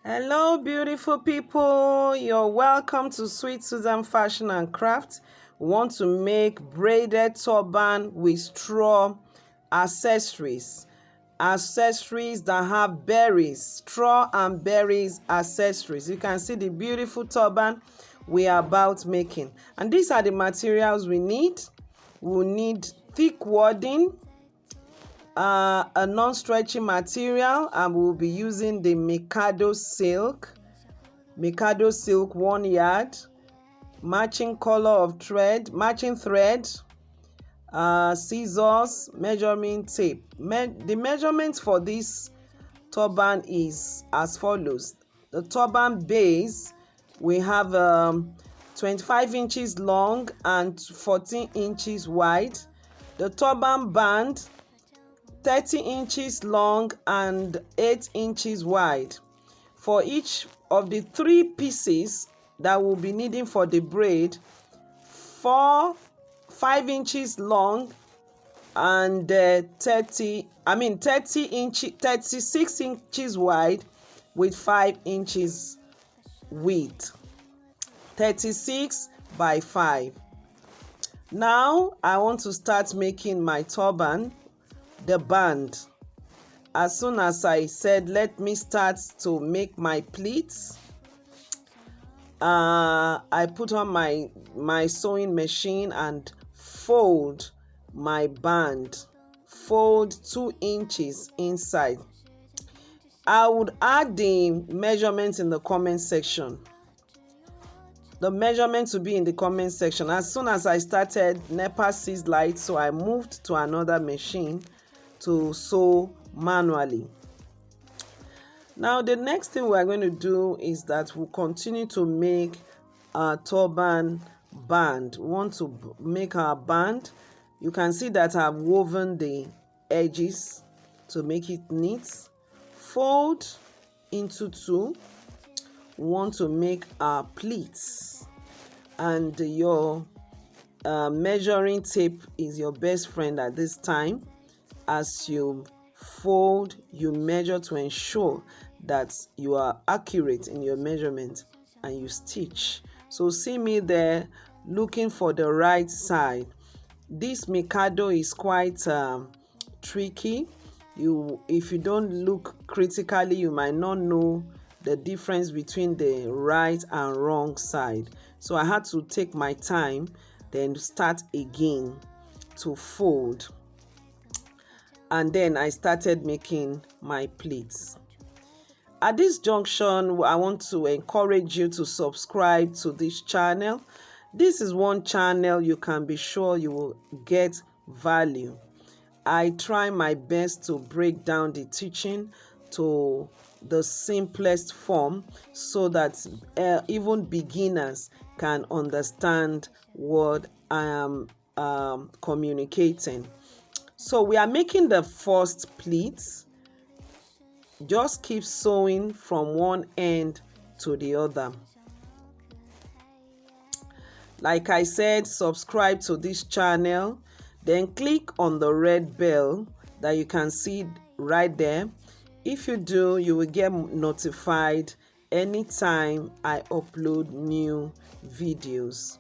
Hello beautiful people, you're welcome to Sweet Susan Fashion and Craft. We want to make braided turban with straw accessories that have berries, straw and berries accessories. You can see the beautiful turban we are about making, and these are the materials we need. We'll need thick wadding, a non-stretchy material, and we'll be using the Mikado silk 1 yard, matching color of thread, matching thread, scissors, measuring tape. The measurements for this turban is as follows. The turban base, we have 25 inches long and 14 inches wide. The turban band, 30 inches long and 8 inches wide. For each of the 3 pieces that we'll be needing for the braid, 5 inches long and 36 inches wide with 5 inches width. 36 by 5. Now I want to start making my turban, the band. As soon as I said, let me start to make my pleats, I put on my sewing machine and fold my band, fold 2 inches inside. I would add the measurements in the comment section. The measurement to be in the comment section. As soon as I started, NEPA ceased light, so I moved to another machine to sew manually. Now the next thing we are going to do is that we'll continue to make our turban band. We want to make our band. You can see that I've woven the edges to make it neat. Fold into 2. We want to make our pleats, and your measuring tape is your best friend at this time. As you fold, you measure to ensure that you are accurate in your measurement, and you stitch. So see me there looking for the right side. This Mikado is quite tricky. If you don't look critically, you might not know the difference between the right and wrong side. So I had to take my time, then start again to fold. And then I started making my pleats. At this junction, I want to encourage you to subscribe to this channel. This is one channel you can be sure you will get value. I try my best to break down the teaching to the simplest form so that even beginners can understand what I am communicating. So we are making the first pleat. Just keep sewing from one end to the other. Like I said, subscribe to this channel, then click on the red bell that you can see right there. If you do, you will get notified anytime I upload new videos.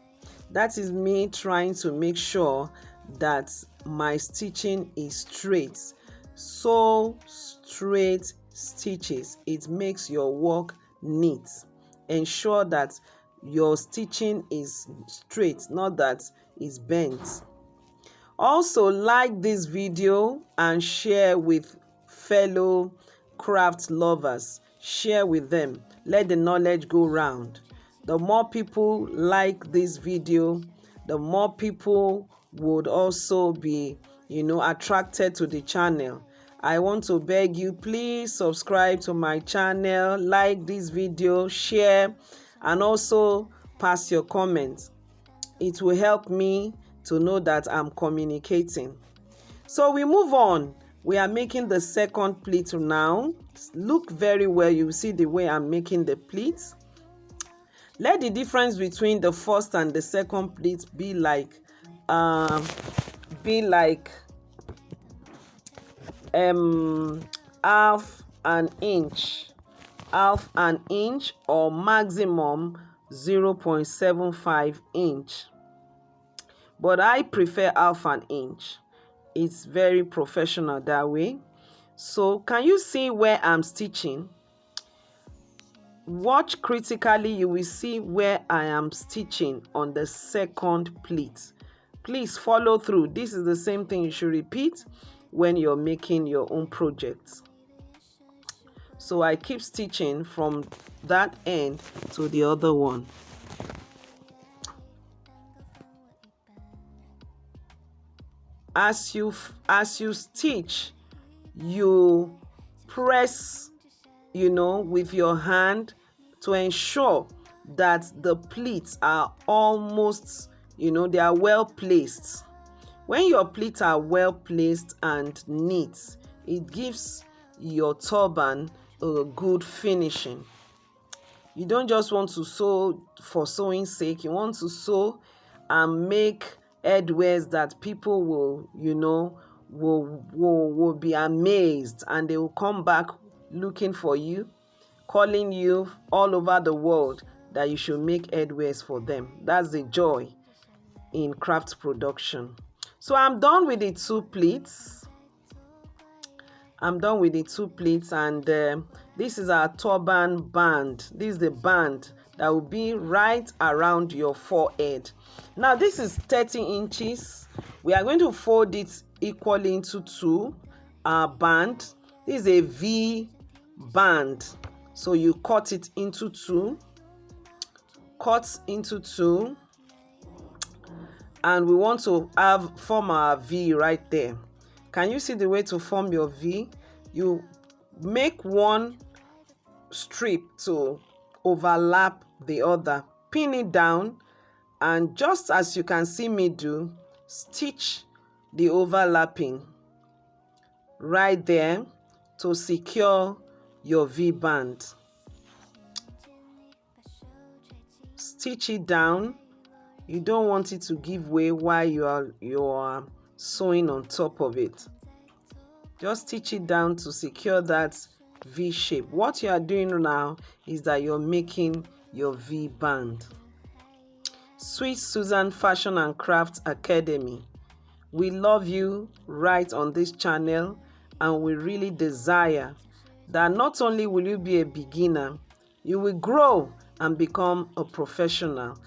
That is me trying to make sure that my stitching is straight. So straight stitches, it makes your work neat. Ensure that your stitching is straight, not that it's bent. Also, like this video and share with fellow craft lovers. Share with them. Let the knowledge go round. The more people like this video, the more people would also be, attracted to the channel. I want to beg you, please subscribe to my channel, like this video, share, and also pass your comments. It will help me to know that I'm communicating. So we move on. We are making the second pleat now. Look very well. You see the way I'm making the pleats. Let the difference between the first and the second pleat be like half an inch. half an inch or maximum 0.75 inch. But I prefer half an inch. It's very professional that way. So can you see where I'm stitching? Watch critically, you will see where I am stitching on the second pleat. Please follow through. This is the same thing you should repeat when you're making your own projects. So I keep stitching from that end to the other one. As you stitch, you press, with your hand to ensure that the pleats are almost, they are well placed. When your pleats are well placed and neat, it gives your turban a good finishing. You don't just want to sew for sewing sake. You want to sew and make headwears that people will, will be amazed, and they will come back looking for you, calling you all over the world that you should make headwears for them. That's the joy in craft production. So I'm done with the two pleats. And this is our turban band. This is the band that will be right around your forehead. Now this is 30 inches. We are going to fold it equally into two band. This is a V band. So you cut it into two. And we want to form our V right there. Can you see the way to form your V? You make one strip to overlap the other, pin it down, and just as you can see me do, stitch the overlapping right there to secure your V band. Stitch it down. You don't want it to give way while you are sewing on top of it. Just stitch it down to secure that V shape. What you are doing now is that you're making your V band. Sweet Susan Fashion and Craft Academy. We love you right on this channel, and we really desire that not only will you be a beginner, you will grow and become a professional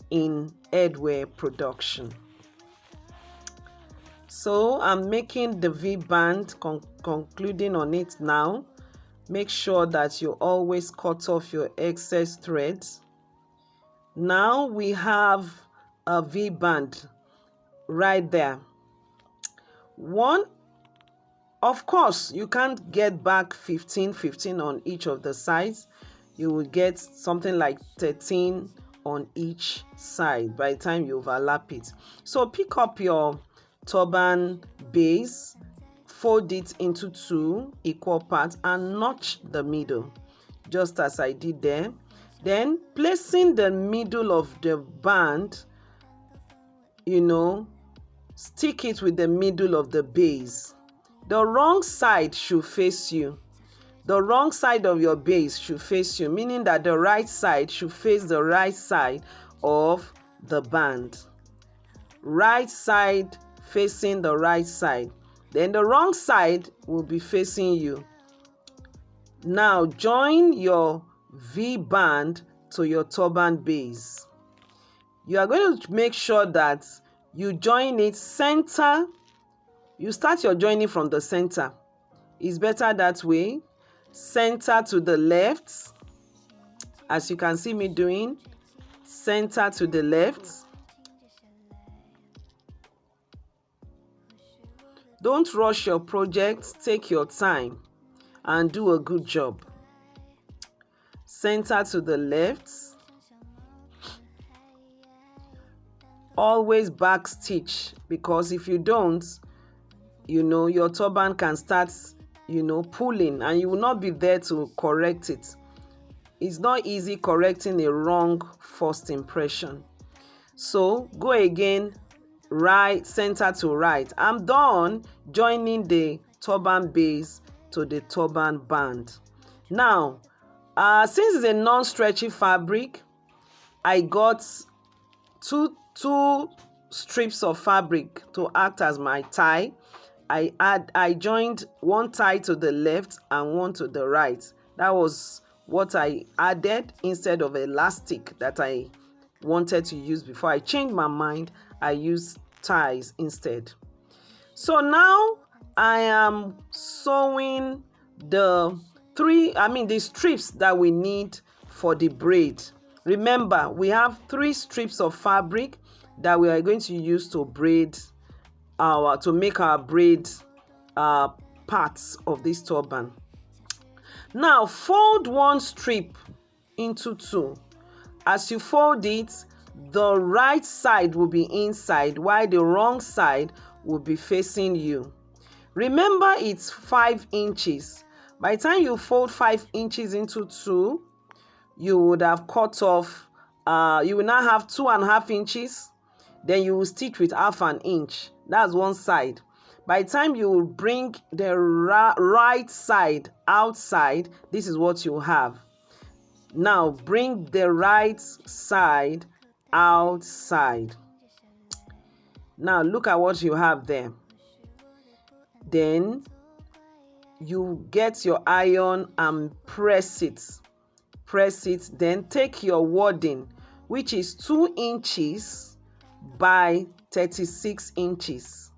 in headwear production. So I'm making the V band, concluding on it now. Make sure that you always cut off your excess threads. Now we have a V band right there. Of course, you can't get back 15 on each of the sides. You will get something like 13 on each side by the time you overlap it. So pick up your turban base, fold it into two equal parts, and notch the middle, just as I did there. Then placing the middle of the band, stick it with the middle of the base. The wrong side should face you. The wrong side of your base should face you, meaning that the right side should face the right side of the band. Right side facing the right side. Then the wrong side will be facing you. Now join your V band to your turban base. You are going to make sure that you join it center. You start your joining from the center. It's better that way. Center to the left, as you can see me doing. Center to the left. Don't rush your project. Take your time and do a good job. Center to the left. Always back stitch, because if you don't, your turban can start pulling, and you will not be there to correct it. It's not easy correcting a wrong first impression. So go again, right, center to right. I'm done joining the turban base to the turban band. Now, Since it's a non-stretchy fabric, I got two strips of fabric to act as my tie. I joined one tie to the left and one to the right. That was what I added instead of elastic that I wanted to use before. I changed my mind. I used ties instead. So now I am sewing the strips that we need for the braid. Remember, we have 3 strips of fabric that we are going to use to make our braid parts of this turban. Now fold one strip into 2. As you fold it, the right side will be inside while the wrong side will be facing you. Remember, it's 5 inches. By the time you fold 5 inches into 2, you would have cut off, you will now have 2.5 inches. Then you will stitch with 1/2 inch. That's one side. By the time you will bring the right side outside, this is what you have. Now bring the right side outside. Now look at what you have there. Then you get your iron and press it. Then take your wadding, which is 2 inches by 36 inches.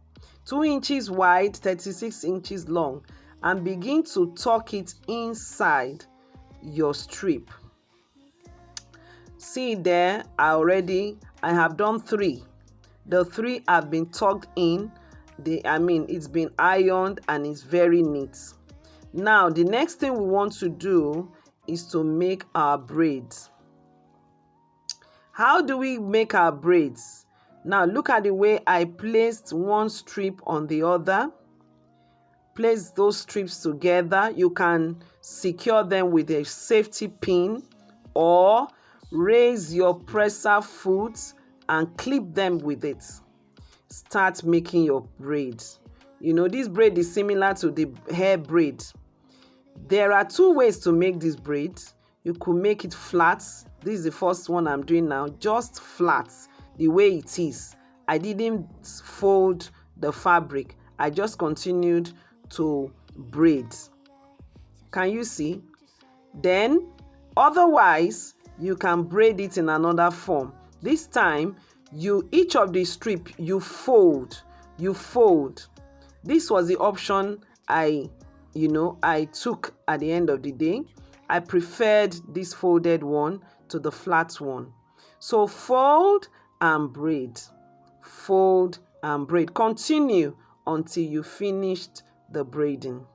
2 inches wide, 36 inches long, and begin to tuck it inside your strip. See there, I have done 3. The 3 have been tucked in. It's been ironed and it's very neat. Now, the next thing we want to do is to make our braids. How do we make our braids? Now, look at the way I placed one strip on the other. Place those strips together. You can secure them with a safety pin or raise your presser foot and clip them with it. Start making your braids. This braid is similar to the hair braid. There are 2 ways to make this braid. You could make it flat. This is the first one I'm doing now, just flat, the way it is. I didn't fold the fabric. I just continued to braid. Can you see? Then, otherwise, you can braid it in another form. This time, each of the strip, you fold. This was the option I took at the end of the day. I preferred this folded one to the flat one. So fold and braid. Fold and braid. Continue until you finished the braiding.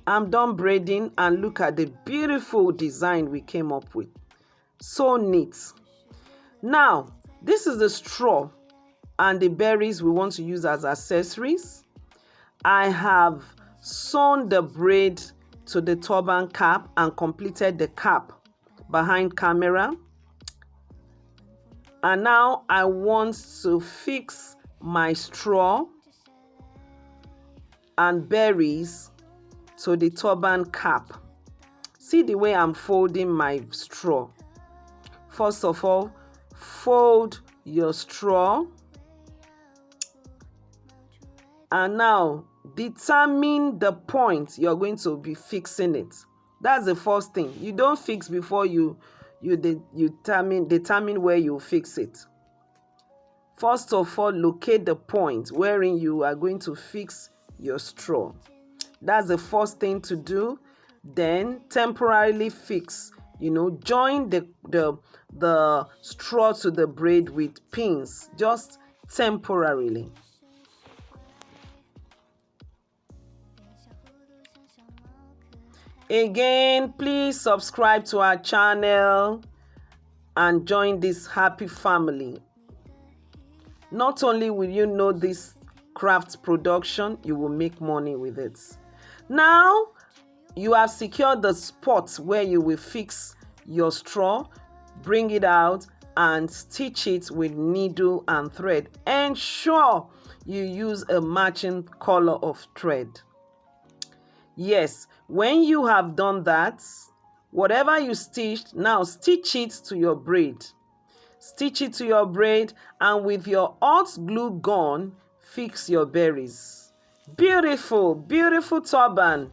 I'm done braiding, and look at the beautiful design we came up with. So neat. Now, this is the straw and the berries we want to use as accessories. I have sewn the braid to the turban cap and completed the cap behind camera. And now I want to fix my straw and berries to the turban cap. See the way I'm folding my straw. First of all, fold your straw. And now determine the point you're going to be fixing it. That's the first thing. You don't fix before you determine where you fix it. First of all, locate the point wherein you are going to fix your straw. That's the first thing to do. Then temporarily fix. Join the straw to the braid with pins, just temporarily. Again, please subscribe to our channel and join this happy family. Not only will you know this craft production, you will make money with it. Now, you have secured the spot where you will fix your straw. Bring it out and stitch it with needle and thread. Ensure you use a matching color of thread. Yes, when you have done that, whatever you stitched, now stitch it to your braid. Stitch it to your braid, and with your hot glue gun, fix your berries. Beautiful, beautiful turban.